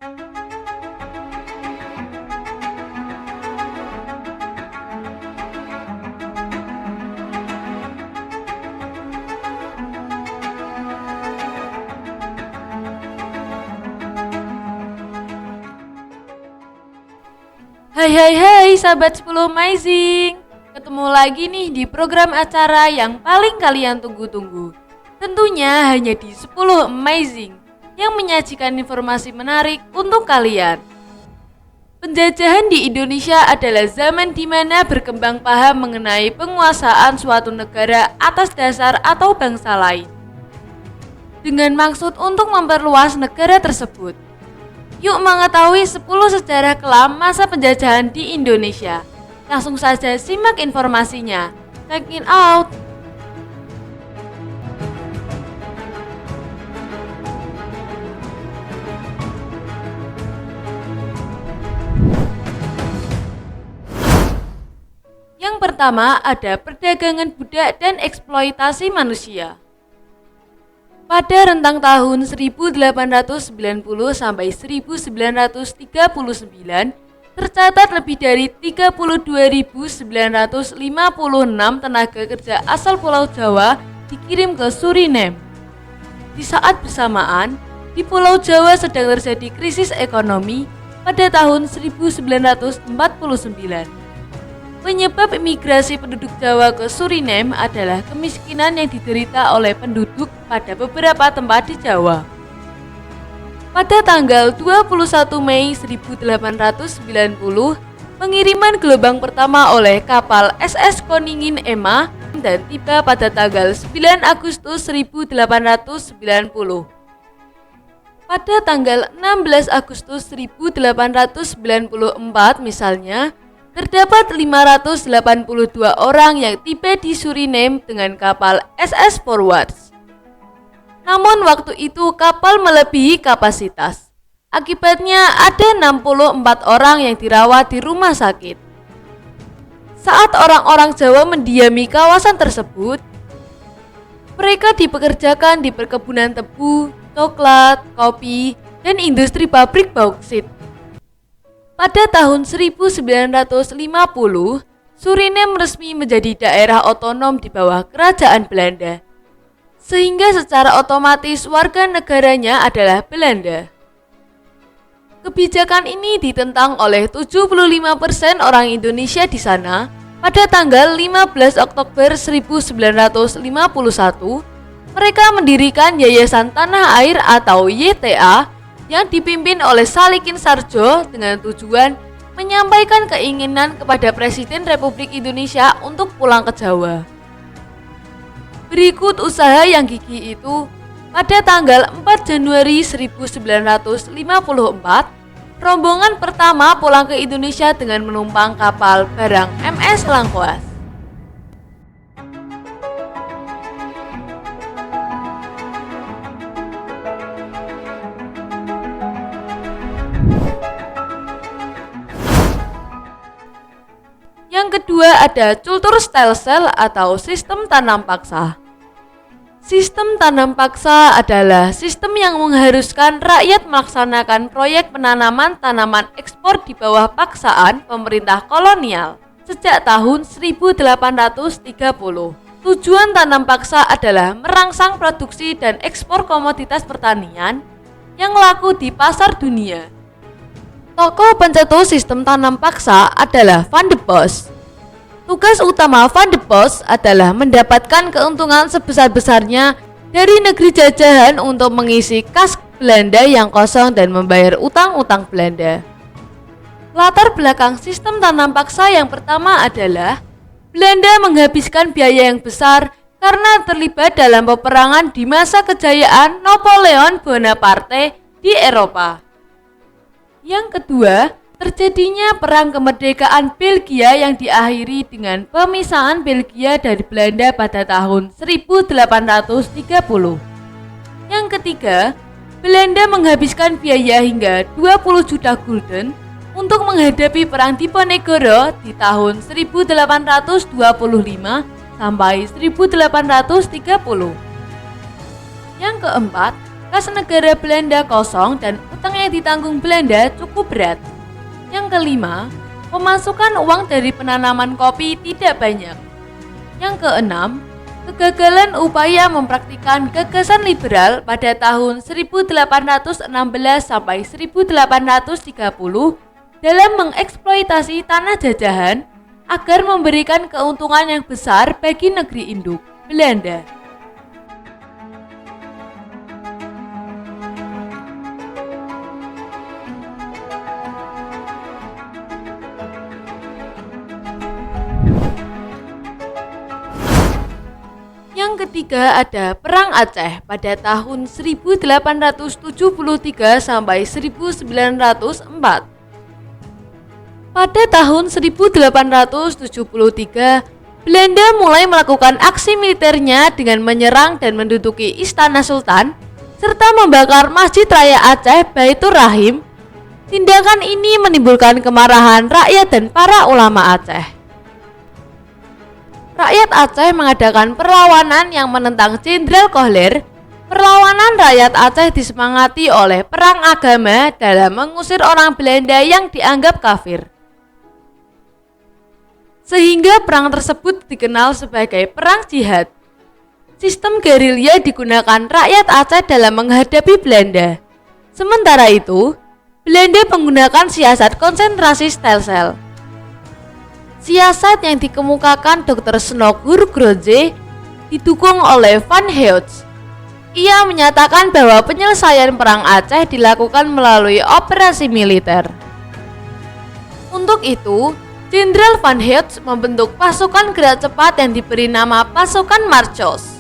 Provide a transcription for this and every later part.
Hai sahabat 10 Amazing. Ketemu lagi nih di program acara yang paling kalian tunggu-tunggu. Tentunya hanya di 10 Amazing yang menyajikan informasi menarik untuk kalian. Penjajahan di Indonesia adalah zaman di mana berkembang paham mengenai penguasaan suatu negara atas dasar atau bangsa lain, dengan maksud untuk memperluas negara tersebut. Yuk mengetahui 10 sejarah kelam masa penjajahan di Indonesia. Langsung saja simak informasinya. Check it out. Yang pertama ada perdagangan budak dan eksploitasi manusia. Pada rentang tahun 1890 sampai 1939, tercatat lebih dari 32.956 tenaga kerja asal Pulau Jawa dikirim ke Suriname. Di saat bersamaan, di Pulau Jawa sedang terjadi krisis ekonomi pada tahun 1949. Penyebab imigrasi penduduk Jawa ke Suriname adalah kemiskinan yang diderita oleh penduduk pada beberapa tempat di Jawa. Pada tanggal 21 Mei 1890, pengiriman gelombang pertama oleh kapal SS Koningin Emma dan tiba pada tanggal 9 Agustus 1890. Pada tanggal 16 Agustus 1894 misalnya, terdapat 582 orang yang tiba di Suriname dengan kapal SS Forwards. Namun waktu itu kapal melebihi kapasitas. Akibatnya ada 64 orang yang dirawat di rumah sakit. Saat orang-orang Jawa mendiami kawasan tersebut, mereka dipekerjakan di perkebunan tebu, coklat, kopi, dan industri pabrik bauksit. Pada tahun 1950, Suriname resmi menjadi daerah otonom di bawah kerajaan Belanda, sehingga secara otomatis warga negaranya adalah Belanda. Kebijakan ini ditentang oleh 75% orang Indonesia di sana. Pada tanggal 15 Oktober 1951, mereka mendirikan Yayasan Tanah Air atau YTA yang dipimpin oleh Salikin Sarjo dengan tujuan menyampaikan keinginan kepada Presiden Republik Indonesia untuk pulang ke Jawa. Berikut usaha yang gigih itu. Pada tanggal 4 Januari 1954, rombongan pertama pulang ke Indonesia dengan menumpang kapal barang MS Langkoas. Yang kedua ada cultur stelsel atau sistem tanam paksa. Sistem tanam paksa adalah sistem yang mengharuskan rakyat melaksanakan proyek penanaman tanaman ekspor di bawah paksaan pemerintah kolonial sejak tahun 1830. Tujuan tanam paksa adalah merangsang produksi dan ekspor komoditas pertanian yang laku di pasar dunia. Tokoh pencetus sistem tanam paksa adalah Van de Bos. Tugas utama Van de Bos adalah mendapatkan keuntungan sebesar-besarnya dari negeri jajahan untuk mengisi kas Belanda yang kosong dan membayar utang-utang Belanda. Latar belakang sistem tanam paksa yang pertama adalah Belanda menghabiskan biaya yang besar karena terlibat dalam peperangan di masa kejayaan Napoleon Bonaparte di Eropa. Yang kedua, terjadinya perang kemerdekaan Belgia yang diakhiri dengan pemisahan Belgia dari Belanda pada tahun 1830. Yang ketiga, Belanda menghabiskan biaya hingga 20 juta gulden untuk menghadapi perang Diponegoro di tahun 1825 sampai 1830. Yang keempat, kas negara Belanda kosong dan utang yang ditanggung Belanda cukup berat. Yang kelima, pemasukan uang dari penanaman kopi tidak banyak. Yang keenam, kegagalan upaya mempraktikkan gagasan liberal pada tahun 1816 sampai 1830 dalam mengeksploitasi tanah jajahan agar memberikan keuntungan yang besar bagi negeri induk, Belanda. Yang ketiga ada Perang Aceh pada tahun 1873 sampai 1904. Pada tahun 1873, Belanda mulai melakukan aksi militernya dengan menyerang dan menduduki Istana Sultan serta membakar Masjid Raya Aceh Baitur Rahim. Tindakan ini menimbulkan kemarahan rakyat dan para ulama Aceh. Rakyat Aceh mengadakan perlawanan yang menentang Jenderal Kohler. Perlawanan rakyat Aceh disemangati oleh perang agama dalam mengusir orang Belanda yang dianggap kafir. Sehingga perang tersebut dikenal sebagai perang jihad. Sistem gerilya digunakan rakyat Aceh dalam menghadapi Belanda. Sementara itu, Belanda menggunakan siasat konsentrasi Stelsel. Siasat yang dikemukakan Dr. Snoghur Groje didukung oleh Van Heots. Ia menyatakan bahwa penyelesaian perang Aceh dilakukan melalui operasi militer. Untuk itu, Jenderal Van Heots membentuk pasukan gerak cepat yang diberi nama pasukan Marchos.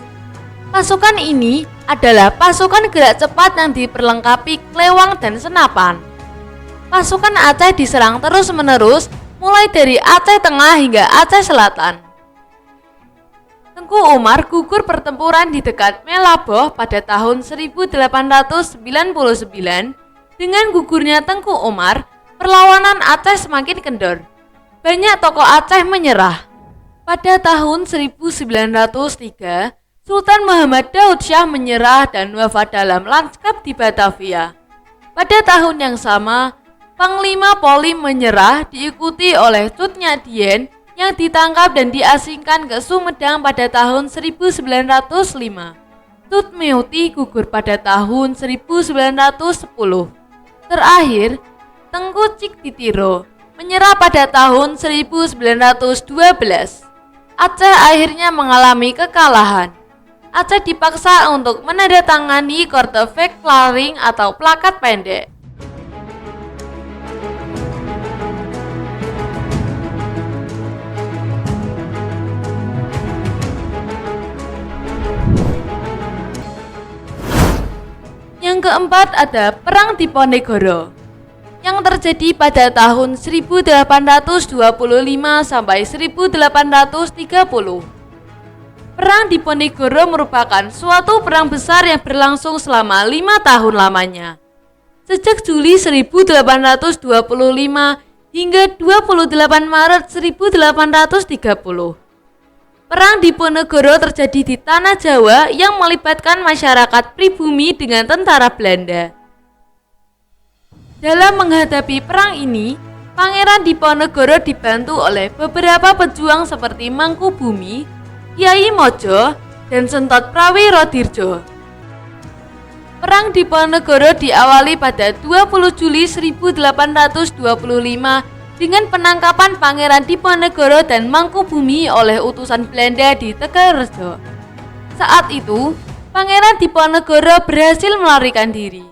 Pasukan ini adalah pasukan gerak cepat yang diperlengkapi klewang dan senapan. Pasukan Aceh diserang terus-menerus mulai dari Aceh Tengah hingga Aceh Selatan. Tengku Umar gugur pertempuran di dekat Melaboh pada tahun 1899. Dengan gugurnya Tengku Umar, perlawanan Aceh semakin kendor. Banyak tokoh Aceh menyerah. Pada tahun 1903, Sultan Muhammad Daud Shah menyerah dan wafat dalam lanskap di Batavia. Pada tahun yang sama, Panglima Polim menyerah diikuti oleh Cut Nyadien yang ditangkap dan diasingkan ke Sumedang pada tahun 1905. Tut Meuti gugur pada tahun 1910. Terakhir, Tengku Ciktitiro menyerah pada tahun 1912. Aceh akhirnya mengalami kekalahan. Aceh dipaksa untuk menandatangani Korteverklaring atau plakat pendek. Yang keempat ada Perang Diponegoro yang terjadi pada tahun 1825 sampai 1830. Perang Diponegoro merupakan suatu perang besar yang berlangsung selama 5 tahun lamanya. Sejak Juli 1825 hingga 28 Maret 1830. Perang Diponegoro terjadi di Tanah Jawa yang melibatkan masyarakat pribumi dengan tentara Belanda. Dalam menghadapi perang ini, Pangeran Diponegoro dibantu oleh beberapa pejuang seperti Mangkubumi, Kyai Mojo, dan Sentot Prawirodirjo. Perang Diponegoro diawali pada 20 Juli 1825 dengan penangkapan Pangeran Diponegoro dan Mangkubumi oleh utusan Belanda di Tegalrejo. Saat itu, Pangeran Diponegoro berhasil melarikan diri.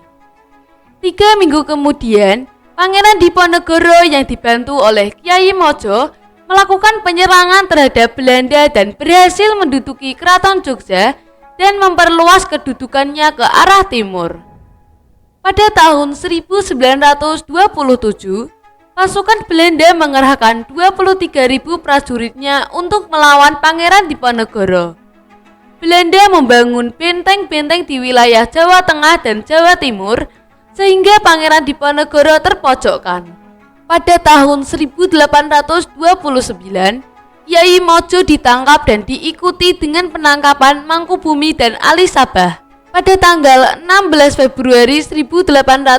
3 minggu kemudian, Pangeran Diponegoro yang dibantu oleh Kyai Mojo melakukan penyerangan terhadap Belanda dan berhasil menduduki Keraton Jogja dan memperluas kedudukannya ke arah timur. Pada tahun 1927, pasukan Belanda mengerahkan 23.000 prajuritnya untuk melawan Pangeran Diponegoro. Belanda membangun benteng-benteng di wilayah Jawa Tengah dan Jawa Timur sehingga Pangeran Diponegoro terpojokkan. Pada tahun 1829, Kyai Mojo ditangkap dan diikuti dengan penangkapan Mangkubumi dan Ali Sabah. Pada tanggal 16 Februari 1830,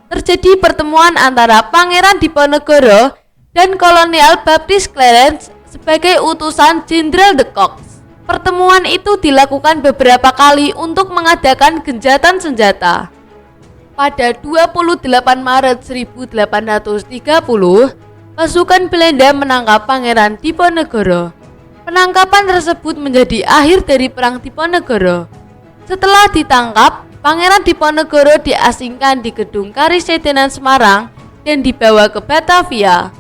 terjadi pertemuan antara Pangeran Diponegoro dan Kolonel Baptist Clarence sebagai utusan Jenderal de Cox. Pertemuan itu dilakukan beberapa kali untuk mengadakan gencatan senjata. Pada 28 Maret 1830, pasukan Belanda menangkap Pangeran Diponegoro. Penangkapan tersebut menjadi akhir dari Perang Diponegoro. Setelah ditangkap, Pangeran Diponegoro diasingkan di gedung Karisidenan Semarang dan dibawa ke Batavia.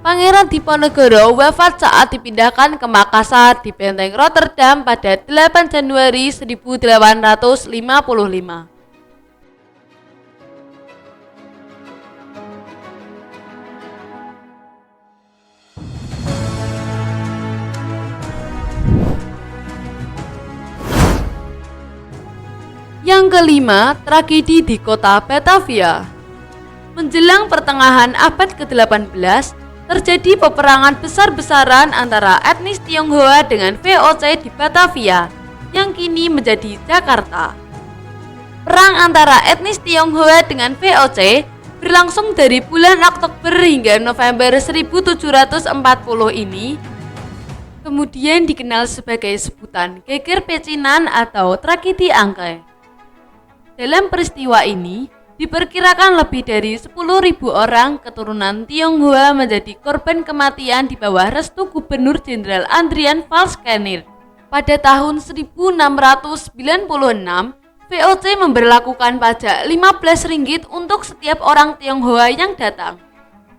Pangeran Diponegoro wafat saat dipindahkan ke Makassar di Benteng Rotterdam pada 8 Januari 1855. Yang kelima, tragedi di kota Batavia. Menjelang pertengahan abad ke-18, terjadi peperangan besar-besaran antara etnis Tionghoa dengan VOC di Batavia, yang kini menjadi Jakarta. Perang antara etnis Tionghoa dengan VOC berlangsung dari bulan Oktober hingga November 1740 ini, kemudian dikenal sebagai sebutan Geger Pecinan atau Tragedi Angke. Dalam peristiwa ini, diperkirakan lebih dari 10.000 orang keturunan Tionghoa menjadi korban kematian di bawah restu Gubernur Jenderal Adrian Falkenir. Pada tahun 1696, VOC memberlakukan pajak 15 ringgit untuk setiap orang Tionghoa yang datang.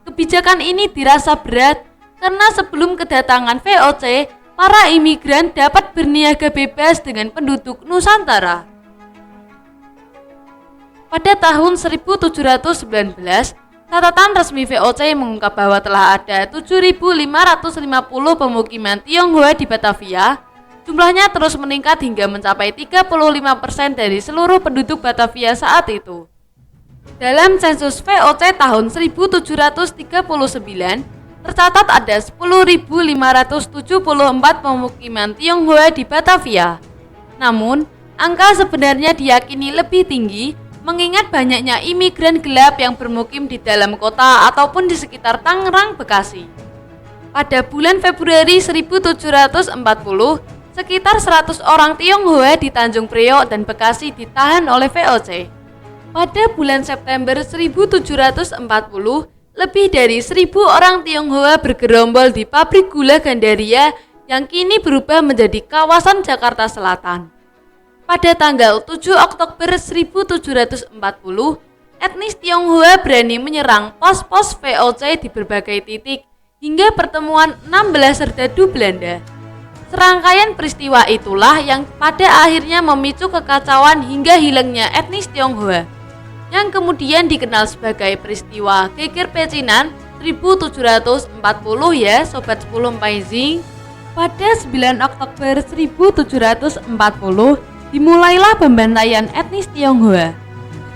Kebijakan ini dirasa berat karena sebelum kedatangan VOC, para imigran dapat berniaga bebas dengan penduduk Nusantara. Pada tahun 1719, catatan resmi VOC mengungkap bahwa telah ada 7.550 pemukiman Tionghoa di Batavia. Jumlahnya terus meningkat hingga mencapai 35% dari seluruh penduduk Batavia saat itu. Dalam sensus VOC tahun 1739, tercatat ada 10.574 pemukiman Tionghoa di Batavia. Namun, angka sebenarnya diyakini lebih tinggi mengingat banyaknya imigran gelap yang bermukim di dalam kota ataupun di sekitar Tangerang, Bekasi. Pada bulan Februari 1740, sekitar 100 orang Tionghoa di Tanjung Priok dan Bekasi ditahan oleh VOC. Pada bulan September 1740, lebih dari 1.000 orang Tionghoa bergerombol di pabrik gula Gandaria yang kini berubah menjadi kawasan Jakarta Selatan. Pada tanggal 7 Oktober 1740, etnis Tionghoa berani menyerang pos-pos VOC di berbagai titik hingga pertemuan 16 serdadu Belanda. Serangkaian peristiwa itulah yang pada akhirnya memicu kekacauan hingga hilangnya etnis Tionghoa, yang kemudian dikenal sebagai peristiwa Geger Pecinan 1740 ya Sobat 10 Amazing. Pada 9 Oktober 1740, dimulailah pembantaian etnis Tionghoa.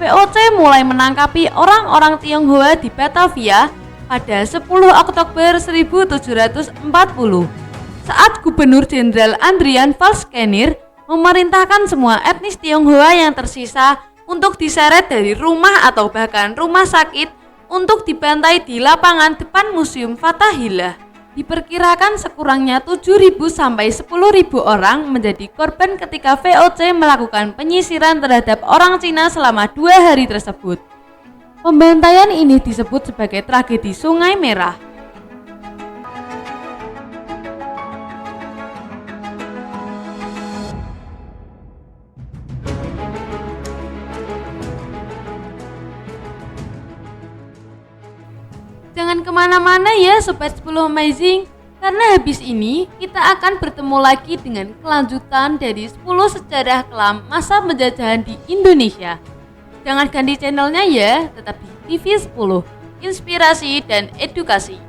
VOC mulai menangkapi orang-orang Tionghoa di Batavia pada 10 Oktober 1740 saat Gubernur Jenderal Adrian Falkenir memerintahkan semua etnis Tionghoa yang tersisa untuk diseret dari rumah atau bahkan rumah sakit untuk dibantai di lapangan depan Museum Fathahillah. Diperkirakan sekurangnya 7.000 sampai 10.000 orang menjadi korban ketika VOC melakukan penyisiran terhadap orang Cina selama 2 hari tersebut. Pembantaian ini disebut sebagai tragedi Sungai Merah. Jangan kemana-mana ya Sobat 10 Amazing, karena habis ini kita akan bertemu lagi dengan kelanjutan dari 10 sejarah kelam masa penjajahan di Indonesia. Jangan ganti channelnya ya, tetap di TV 10, inspirasi dan edukasi.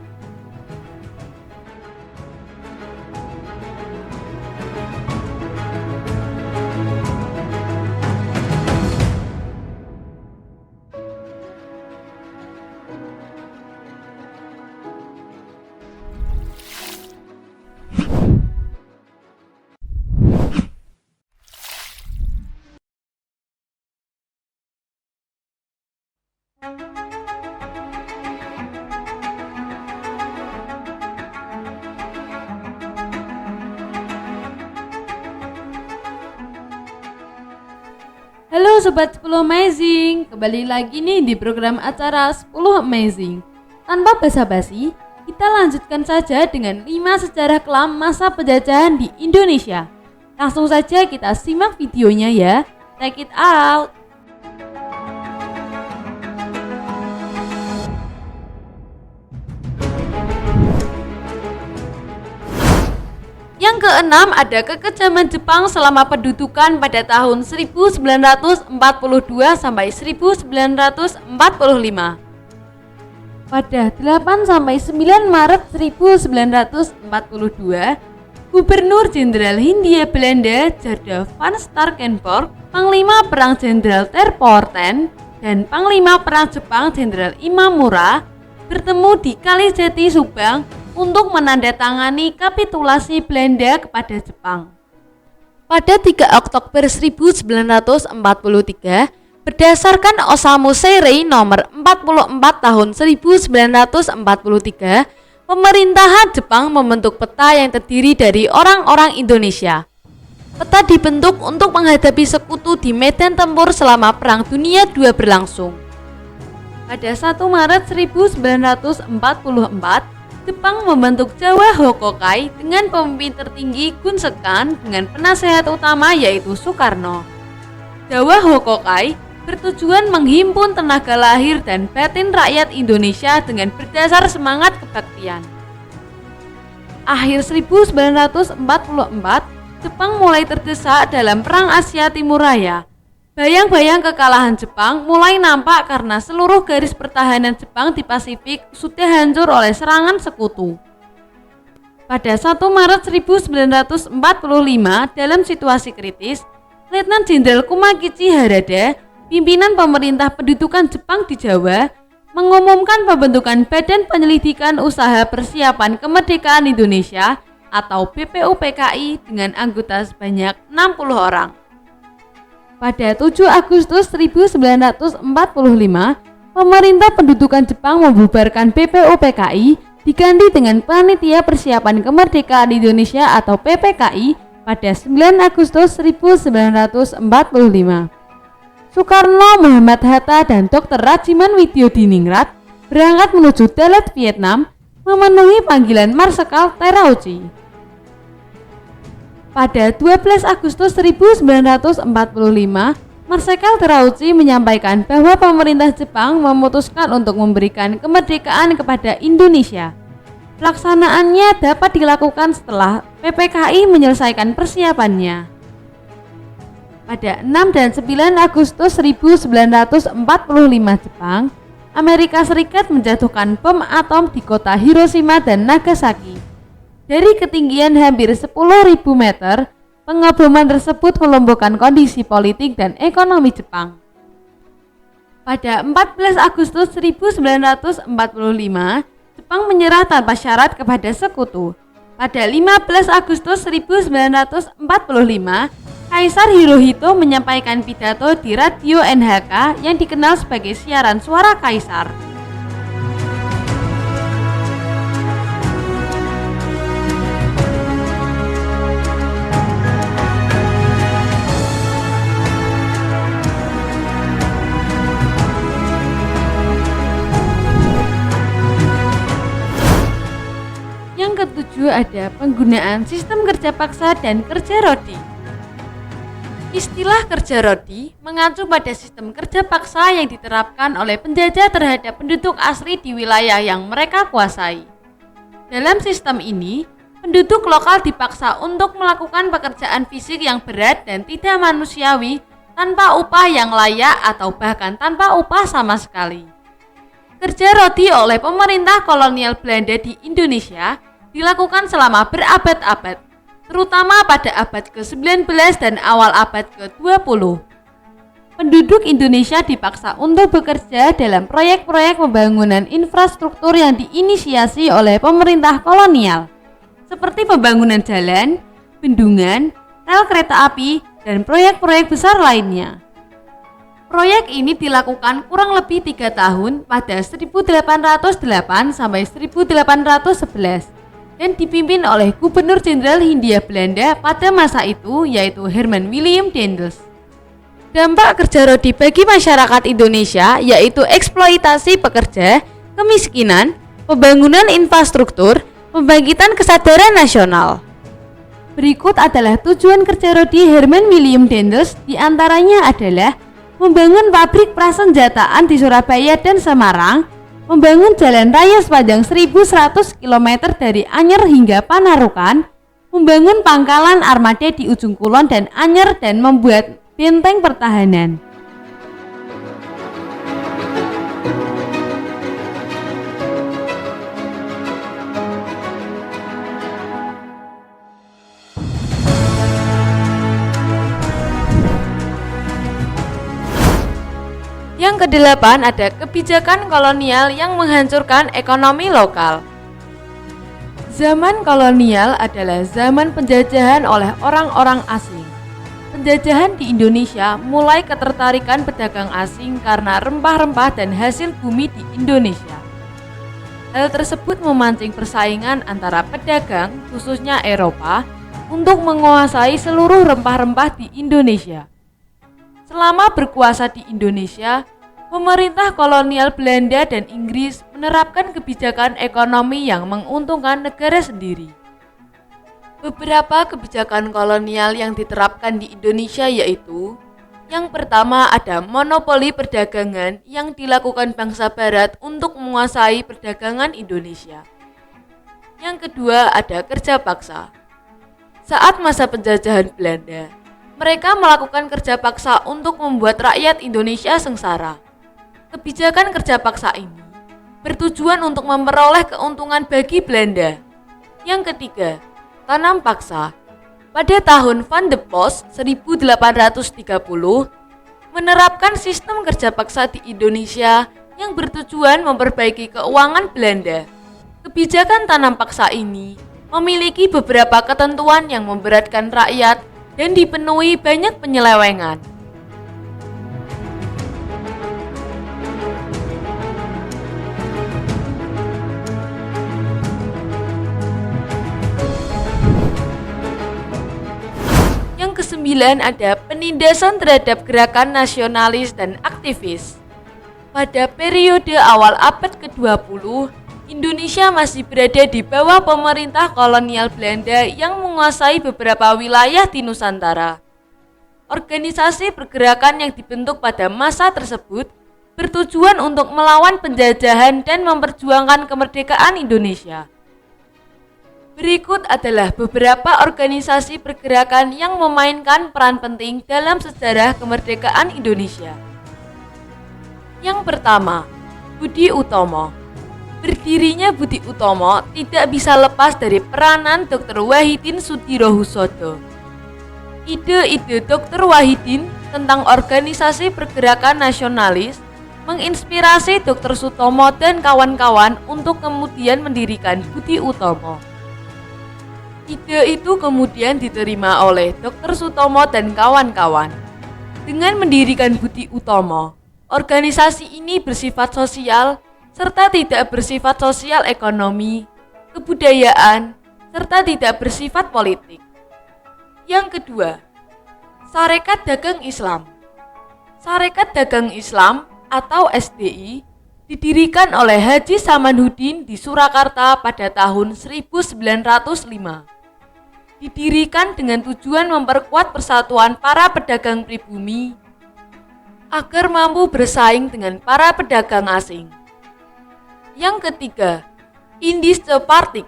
Halo Sobat 10 Amazing, kembali lagi nih di program acara 10 Amazing. Tanpa basa-basi, kita lanjutkan saja dengan 5 sejarah kelam masa penjajahan di Indonesia. Langsung saja kita simak videonya ya, check it out. Yang keenam ada kekejaman Jepang selama pendudukan pada tahun 1942 sampai 1945. Pada 8 sampai 9 Maret 1942, Gubernur Jenderal Hindia Belanda Gerda van Starkenborg, Panglima Perang Jenderal Ter Poorten, dan Panglima Perang Jepang Jenderal Imamura bertemu di Kalijati, Subang untuk menandatangani kapitulasi Belanda kepada Jepang. Pada 3 Oktober 1943, berdasarkan Osamu Seirei nomor 44 tahun 1943, pemerintahan Jepang membentuk peta yang terdiri dari orang-orang Indonesia. Peta dibentuk untuk menghadapi sekutu di medan tempur selama Perang Dunia II berlangsung. Pada 1 Maret 1944, Jepang membentuk Jawa Hokokai dengan pemimpin tertinggi Gun Sekan dengan penasehat utama yaitu Soekarno. Jawa Hokokai bertujuan menghimpun tenaga lahir dan batin rakyat Indonesia dengan berdasar semangat kebaktian. Akhir 1944, Jepang mulai terdesak dalam Perang Asia Timur Raya. Bayang-bayang kekalahan Jepang mulai nampak karena seluruh garis pertahanan Jepang di Pasifik sudah hancur oleh serangan sekutu. Pada 1 Maret 1945, dalam situasi kritis, Letnan Jenderal Kumakichi Harada, pimpinan pemerintah pendudukan Jepang di Jawa, mengumumkan pembentukan Badan Penyelidikan Usaha Persiapan Kemerdekaan Indonesia atau BPUPKI dengan anggota sebanyak 60 orang. Pada 7 Agustus 1945, pemerintah pendudukan Jepang membubarkan BPUPKI diganti dengan Panitia Persiapan Kemerdekaan Indonesia atau PPKI pada 9 Agustus 1945. Soekarno, Muhammad Hatta, dan Dr. Rajiman Widyodiningrat berangkat menuju Dalat, Vietnam, memenuhi panggilan Marsekal Terauchi. Pada 12 Agustus 1945, Marsekal Terauchi menyampaikan bahwa pemerintah Jepang memutuskan untuk memberikan kemerdekaan kepada Indonesia. Pelaksanaannya dapat dilakukan setelah PPKI menyelesaikan persiapannya. Pada 6 dan 9 Agustus 1945 Jepang, Amerika Serikat menjatuhkan bom atom di kota Hiroshima dan Nagasaki. Dari ketinggian hampir 10.000 meter, pengeboman tersebut melumpuhkan kondisi politik dan ekonomi Jepang. Pada 14 Agustus 1945, Jepang menyerah tanpa syarat kepada sekutu. Pada 15 Agustus 1945, Kaisar Hirohito menyampaikan pidato di radio NHK yang dikenal sebagai siaran suara Kaisar. Ketujuh ada penggunaan sistem kerja paksa dan kerja rodi. Istilah kerja rodi mengacu pada sistem kerja paksa yang diterapkan oleh penjajah terhadap penduduk asli di wilayah yang mereka kuasai. Dalam sistem ini, penduduk lokal dipaksa untuk melakukan pekerjaan fisik yang berat dan tidak manusiawi tanpa upah yang layak atau bahkan tanpa upah sama sekali. Kerja rodi oleh pemerintah kolonial Belanda di Indonesia dilakukan selama berabad-abad, terutama pada abad ke-19 dan awal abad ke-20. Penduduk Indonesia dipaksa untuk bekerja dalam proyek-proyek pembangunan infrastruktur yang diinisiasi oleh pemerintah kolonial, seperti pembangunan jalan, bendungan, rel kereta api, dan proyek-proyek besar lainnya. Proyek ini dilakukan kurang lebih 3 tahun pada 1808 sampai 1811 dan dipimpin oleh Gubernur Jenderal Hindia Belanda pada masa itu, yaitu Herman Willem Daendels. Dampak kerja rodi bagi masyarakat Indonesia yaitu eksploitasi pekerja, kemiskinan, pembangunan infrastruktur, pembangkitan kesadaran nasional. Berikut adalah tujuan kerja rodi Herman Willem Daendels, diantaranya adalah membangun pabrik prasenjataan di Surabaya dan Semarang, membangun jalan raya sepanjang 1.100 km dari Anyer hingga Panarukan, membangun pangkalan armada di ujung kulon dan Anyer, dan membuat benteng pertahanan. Yang kedelapan, ada kebijakan kolonial yang menghancurkan ekonomi lokal. Zaman kolonial adalah zaman penjajahan oleh orang-orang asing. Penjajahan di Indonesia mulai ketertarikan pedagang asing karena rempah-rempah dan hasil bumi di Indonesia. Hal tersebut memancing persaingan antara pedagang, khususnya Eropa, untuk menguasai seluruh rempah-rempah di Indonesia. Selama berkuasa di Indonesia, pemerintah kolonial Belanda dan Inggris menerapkan kebijakan ekonomi yang menguntungkan negara sendiri. Beberapa kebijakan kolonial yang diterapkan di Indonesia yaitu: yang pertama, ada monopoli perdagangan yang dilakukan bangsa Barat untuk menguasai perdagangan Indonesia. Yang kedua, ada kerja paksa. Saat masa penjajahan Belanda, mereka melakukan kerja paksa untuk membuat rakyat Indonesia sengsara. Kebijakan kerja paksa ini bertujuan untuk memperoleh keuntungan bagi Belanda. Yang ketiga, tanam paksa. Pada tahun Van de Post 1830 menerapkan sistem kerja paksa di Indonesia yang bertujuan memperbaiki keuangan Belanda. Kebijakan tanam paksa ini memiliki beberapa ketentuan yang memberatkan rakyat dan dipenuhi banyak penyelewengan. Yang kesembilan, ada penindasan terhadap gerakan nasionalis dan aktivis. Pada periode awal abad ke-20, Indonesia masih berada di bawah pemerintah kolonial Belanda yang menguasai beberapa wilayah di Nusantara. Organisasi pergerakan yang dibentuk pada masa tersebut bertujuan untuk melawan penjajahan dan memperjuangkan kemerdekaan Indonesia. Berikut adalah beberapa organisasi pergerakan yang memainkan peran penting dalam sejarah kemerdekaan Indonesia. Yang pertama, Budi Utomo. Berdirinya Budi Utomo tidak bisa lepas dari peranan Dr. Wahidin Sudirohusodo. Ide-ide Dr. Wahidin tentang organisasi pergerakan nasionalis menginspirasi Dr. Sutomo dan kawan-kawan untuk kemudian mendirikan Budi Utomo. Ide itu kemudian diterima oleh Dr. Sutomo dan kawan-kawan. Dengan mendirikan Budi Utomo, organisasi ini bersifat sosial serta tidak bersifat sosial ekonomi, kebudayaan, serta tidak bersifat politik. Yang kedua, Sarekat Dagang Islam. Sarekat Dagang Islam atau SDI didirikan oleh Haji Samanhudin di Surakarta pada tahun 1905. Didirikan dengan tujuan memperkuat persatuan para pedagang pribumi agar mampu bersaing dengan para pedagang asing. Yang ketiga, Indische Partij.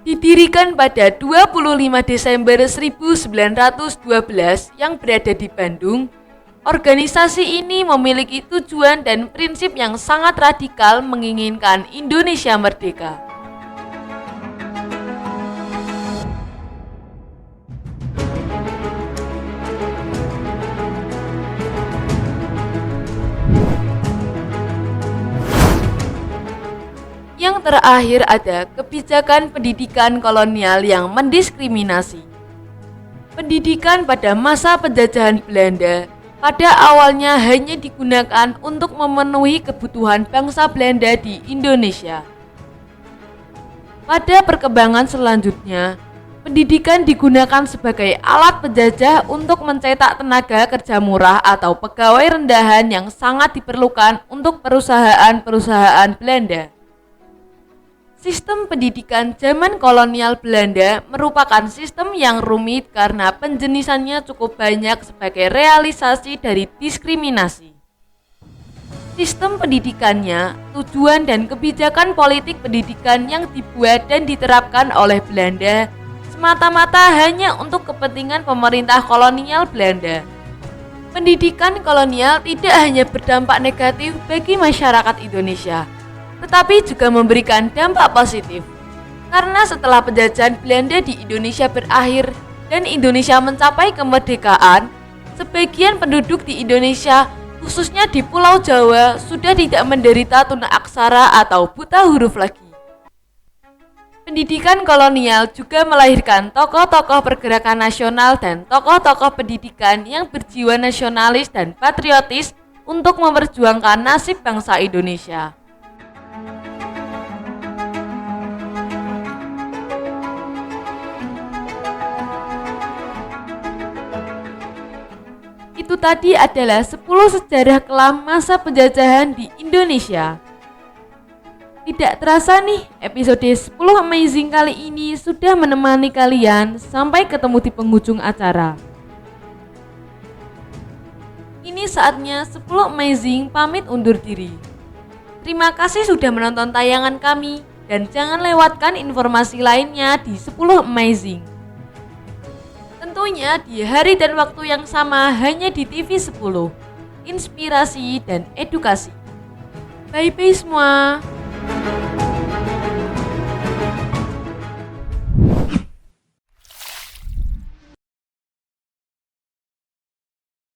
Didirikan pada 25 Desember 1912 yang berada di Bandung. Organisasi ini memiliki tujuan dan prinsip yang sangat radikal menginginkan Indonesia merdeka. Yang terakhir, ada kebijakan pendidikan kolonial yang mendiskriminasi. Pendidikan pada masa penjajahan Belanda pada awalnya hanya digunakan untuk memenuhi kebutuhan bangsa Belanda di Indonesia. Pada perkembangan selanjutnya, pendidikan digunakan sebagai alat penjajah untuk mencetak tenaga kerja murah atau pegawai rendahan yang sangat diperlukan untuk perusahaan-perusahaan Belanda. Sistem pendidikan zaman kolonial Belanda merupakan sistem yang rumit karena penjenisannya cukup banyak sebagai realisasi dari diskriminasi. Sistem pendidikannya, tujuan dan kebijakan politik pendidikan yang dibuat dan diterapkan oleh Belanda semata-mata hanya untuk kepentingan pemerintah kolonial Belanda. Pendidikan kolonial tidak hanya berdampak negatif bagi masyarakat Indonesia, tetapi juga memberikan dampak positif. Karena setelah penjajahan Belanda di Indonesia berakhir dan Indonesia mencapai kemerdekaan, sebagian penduduk di Indonesia, khususnya di Pulau Jawa, sudah tidak menderita tunaaksara atau buta huruf lagi. Pendidikan kolonial juga melahirkan tokoh-tokoh pergerakan nasional dan tokoh-tokoh pendidikan yang berjiwa nasionalis dan patriotis untuk memperjuangkan nasib bangsa Indonesia. Itu tadi adalah 10 sejarah kelam masa penjajahan di Indonesia. Tidak terasa nih, episode 10 Amazing kali ini sudah menemani kalian sampai ketemu di penghujung acara. Ini saatnya 10 Amazing pamit undur diri. Terima kasih sudah menonton tayangan kami dan jangan lewatkan informasi lainnya di 10 Amazing. Tentunya di hari dan waktu yang sama hanya di TV 10. Inspirasi dan edukasi. Bye-bye semua.